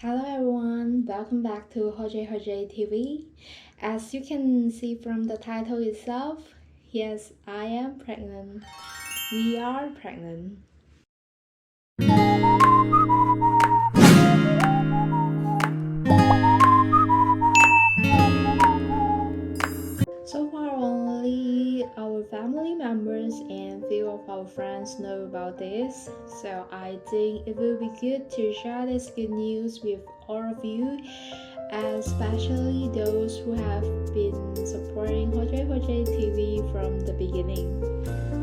Hello everyone, welcome back to Hojay TV. As you can see from the title itself, yes, I am pregnant. We are pregnant. So far only our family members and few of our friends know about this, so I think it will be good to share this good news with all of you, especially those who have been supporting Hojay TV from the beginning.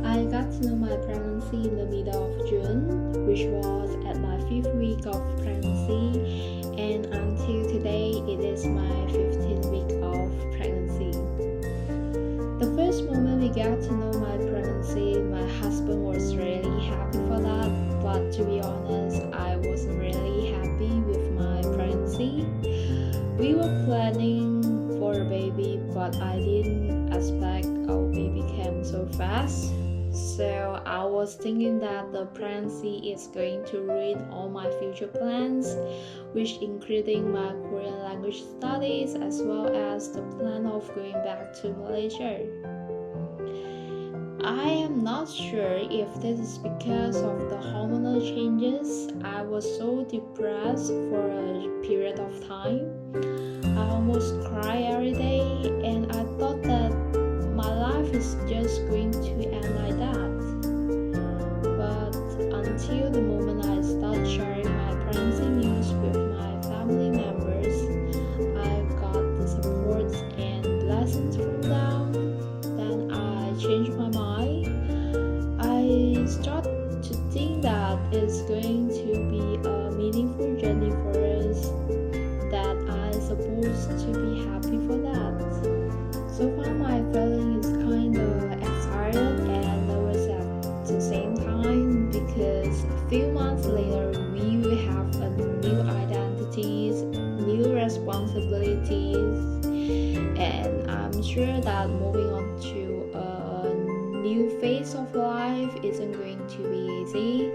I got to know my pregnancy in the middle of June, which was at my 5th week of pregnancy, and until today it is my 15th week of pregnancy. The first moment we got to know my pregnancy, my husband was really happy for that, but to be honest, I wasn't really happy with my pregnancy. We were planning for a baby, but I didn't expect our baby came so fast. So I was thinking that the pregnancy is going to ruin all my future plans, which including my Korean language studies as well as the plan of going back to Malaysia. I am not sure if this is because of the hormonal changes. I was so depressed for a period of time. I almost cry every day, and I thought that my life is just going to end like that. But until the moment I start sharing my pregnancy news with my family members, I got the support and blessings from them. Then I changed my mind. I start to think that it's going to be a meaningful journey for us, that I'm supposed to be happy for that. So far my feeling is kinda excited and nervous at the same time, because a few months later we will have a new identities, new responsibilities, and I'm sure that moving on to a new phase of life isn't going to be easy,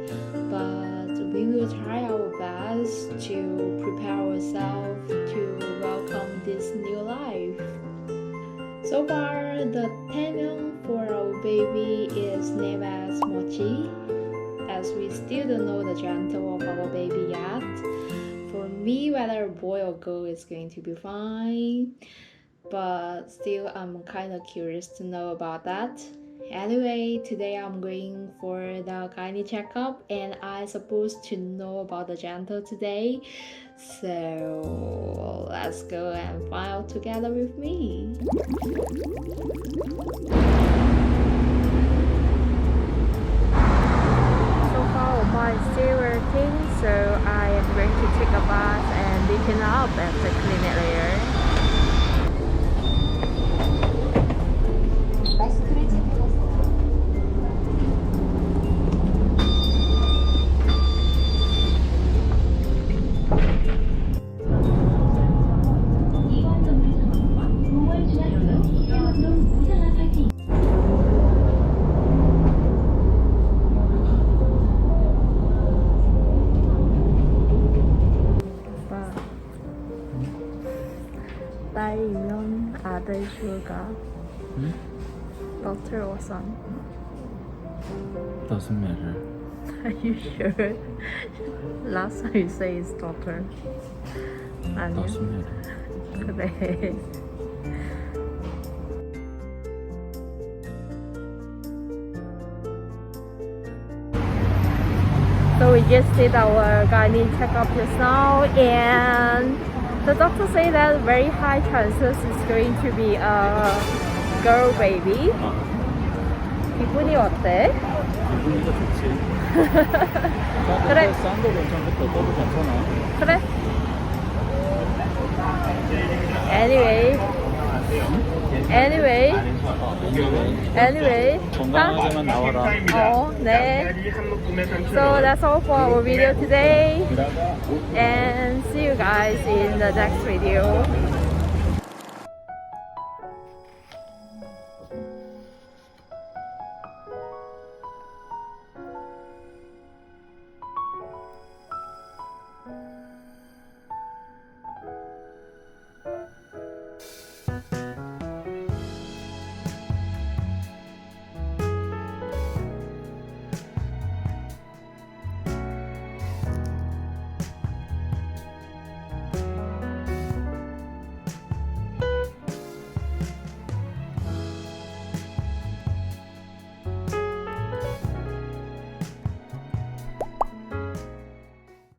but we will try our best to prepare ourselves to welcome this new life. So far, the name for our baby is named as Mochi, as we still don't know the gender of our baby yet. For me, whether a boy or girl is going to be fine, but still I'm kind of curious to know about that. Anyway, today I'm going for the gynae checkup, and I'm supposed to know about the gender today. So let's go and find out together with me. So far, Opa is still working, so I am going to take a bath and be clean up and clean it later. 딸이면 아들 출가. 응? Daughter or son? Doesn't matter. Are you sure? Last time you say it's daughter. 아니야? Doesn't matter. 그래. So we just did our gynae checkup just now, and the doctor say that very high chances it's going to be a girl baby. 기분이 어때? 기분이가 좋지. 그래. 싼도 괜찮고 더도 괜찮아. 그래? Anyway. 건강하게만 나와라. 네. So that's all for our video today, and see you guys in the next video.